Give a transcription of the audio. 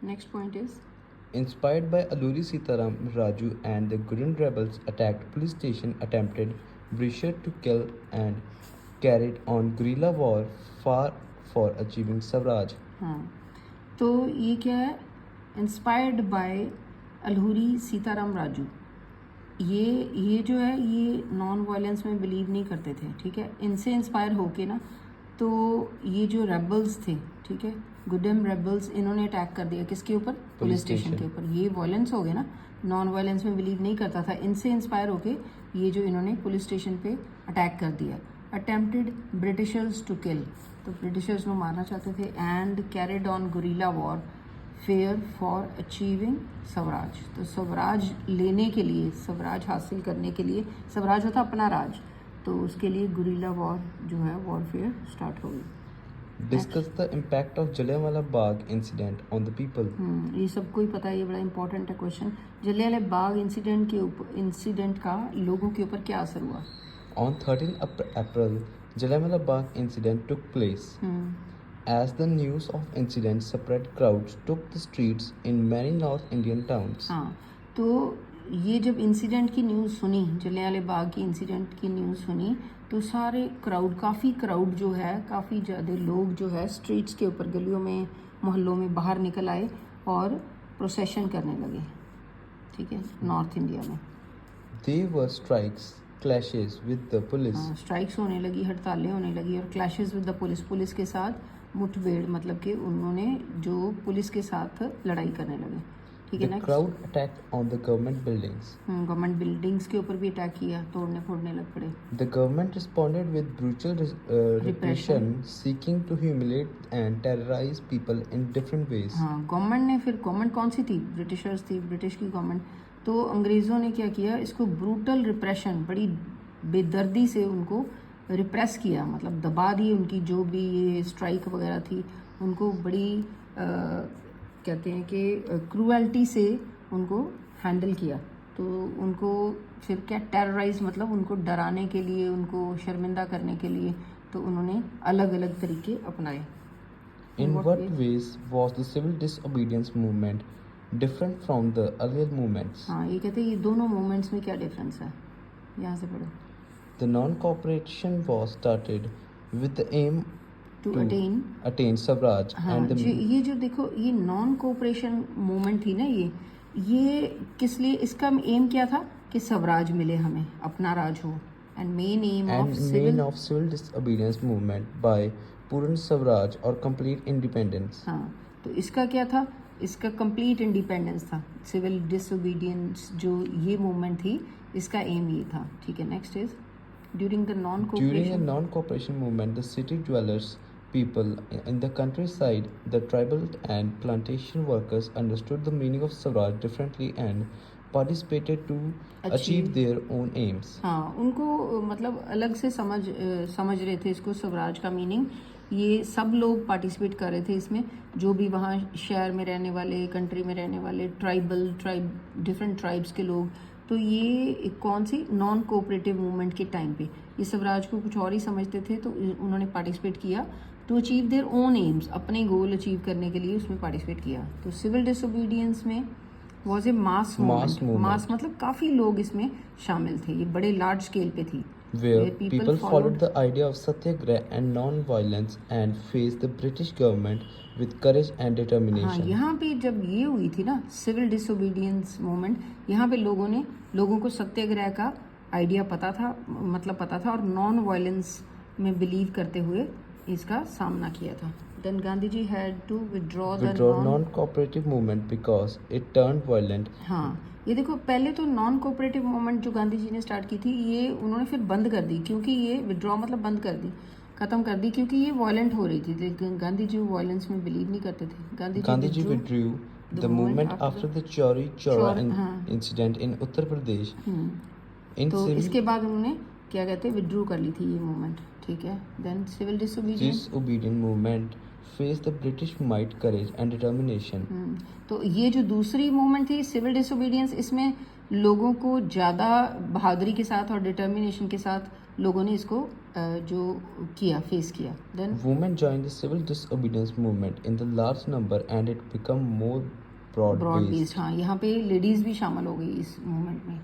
Next point is Inspired by Alluri Sitaram Raju and the Gurun rebels attacked police station, attempted British to kill and carried on guerrilla war far for achieving Swaraj. हाँ, तो ये क्या है? Inspired by Alluri Sitarama Raju. ये जो है ये non violence में बिलीव नहीं करते थे, ठीक है। इनसे इंस्पायर होके ना तो ये जो रेबल्स थे, ठीक है, गुडम रेबल्स, इन्होंने अटैक कर दिया किसके ऊपर? पुलिस स्टेशन के ऊपर। ये वायलेंस हो गया ना, नॉन वायलेंस में बिलीव नहीं करता था। इनसे इंस्पायर होके ये जो इन्होंने पुलिस स्टेशन पे अटैक कर दिया। अटेम्प्टेड ब्रिटिशर्स टू किल, तो ब्रिटिशर्स को मारना चाहते थे। And carried on guerrilla war fair for achieving Swaraj, तो स्वराज लेने के लिए, स्वराज हासिल करने के लिए, स्वराज होता अपना राज, तो उसके लिए गुरिल्ला वॉर जो है वॉरफेयर स्टार्ट हो गई। Discuss the impact of Jallianwala Bagh incident on the people. ये सबको ही पता है, ये बड़ा इंपॉर्टेंट है क्वेश्चन। जलियांवाला बाग इंसिडेंट का लोगों के ऊपर क्या असर हुआ? On 13 April, Jallianwala Bagh incident took place. As the news of incident spread, crowds took the streets in many North Indian towns. हाँ, तो ये जब इंसिडेंट की न्यूज़ सुनी, जलियांवाला बाग की इंसिडेंट की न्यूज़ सुनी, तो सारे काफ़ी क्राउड जो है, काफ़ी ज़्यादा लोग जो है स्ट्रीट्स के ऊपर, गलियों में, मोहल्लों में बाहर निकल आए और प्रोसेशन करने लगे, ठीक है, नॉर्थ इंडिया में। There were strikes, clashes with the police. हाँ, स्ट्राइक्स होने लगी, हड़तालें होने लगी और clashes with the police, police के साथ मुठभेड़, मतलब कि उन्होंने जो पुलिस के साथ लड़ाई करने लगे, ठीक है। The crowd attacked on the government buildings. Government buildings के ऊपर भी अटैक किया, तोड़ने फोड़ने लग पड़े। The government responded with brutal repression, seeking to humiliate and terrorize people in different ways. हाँ, गवर्नमेंट कौन सी थी? ब्रिटिशर्स थी, ब्रिटिश की गवर्नमेंट। तो अंग्रेज़ों ने क्या किया, इसको ब्रूटल रिप्रेशन, बड़ी बेदर्दी से उनको रिप्रेस किया, मतलब दबा दी। उनकी जो भी ये स्ट्राइक वगैरह थी, उनको बड़ी कहते हैं कि क्रूएल्टी से उनको हैंडल किया। तो उनको फिर क्या, टेरराइज, मतलब उनको डराने के लिए, उनको शर्मिंदा करने के लिए, तो उन्होंने अलग अलग तरीके अपनाए। In what ways was the civil disobedience movement different from the earlier movements? हाँ, ये कहते हैं ये दोनों मूवमेंट्स में क्या डिफरेंस है, यहाँ से पढ़ो। The non-cooperation was started with the aim to attain Swaraj. हाँ, and the ये जो देखो, ये नॉन कोऑपरेशन मूवमेंट थी ना, ये किस लिए, इसका एम क्या था कि स्वराज मिले हमें, अपना राज हो। And main M of civil disobedience movement by Purna Swaraj or complete independence. हाँ, तो इसका क्या था, इसका कंप्लीट इंडिपेंडेंस था। सिविल डिसोबीडियंस जो ये मूवमेंट थी, इसका एम ये था, ठीक है। Next is during the non-cooperation movement, the city dwellers, people in the countryside, the tribal and plantation workers understood the meaning of Swaraj differently and participated to achieve their own aims. हाँ, उनको मतलब अलग से समझ रहे थे इसको, स्वराज का मीनिंग। ये सब लोग पार्टिसिपेट कर रहे थे इसमें, जो भी वहाँ शहर में रहने वाले, कंट्री में रहने वाले, डिफरेंट ट्राइब्स के लोग। तो ये कौन सी नॉन कोऑपरेटिव मूवमेंट के टाइम पे ये स्वराज को कुछ और ही समझते थे, तो उन्होंने पार्टिसिपेट किया to achieve their own aims, अपने गोल अचीव करने के लिए उसमें पार्टिसिपेट किया। तो सिविल डिसोबीडियंस में वॉज ए मास मूवमेंट। मास मतलब काफ़ी लोग इसमें शामिल थे, ये बड़े लार्ज स्केल पे थी। Where people followed the idea of satyagraha and non-violence and faced the British government with courage and determination. हाँ, यहाँ पे जब ये हुई थी ना सिविल डिसोबीडियंस मूवमेंट, यहाँ पे लोगों को सत्याग्रह का आइडिया पता था, और नॉन वायलेंस में बिलीव करते हुए इसका सामना किया था। Then Gandhi ji had to withdraw non-cooperative movement because it turned violent. हाँ, ये देखो, पहले तो नॉन कोऑपरेटिव मूवमेंट जो गांधी जी ने स्टार्ट की थी, ये उन्होंने फिर बंद कर दी, क्योंकि ये विड्रॉ मतलब बंद कर दी, ख़त्म कर दी, क्योंकि ये वायलेंट हो रही थी। लेकिन गांधी जी वायलेंस में बिलीव नहीं करते थे। Gandhi ji withdrew the movement after the Chauri Chaura incident in Uttar Pradesh. तो इसके बाद उन्होंने क्या कहते हैं, विड्रू कर ली थी ये मूवमेंट, ठीक है। Then civil disobedient movement faced the British might, courage and determination. तो ये जो दूसरी मूवमेंट थी सिविल डिसोबीडियंस, इसमें लोगों को ज़्यादा बहादुरी के साथ और डिटर्मिनेशन के साथ लोगों ने इसको जो किया, फेस किया. Then Women joined the civil disobedience movement in the large number and it became more broad broad-based. Based, हाँ, यहाँ पे लेडीज़ भी शामिल हो गई इस मूवमेंट में.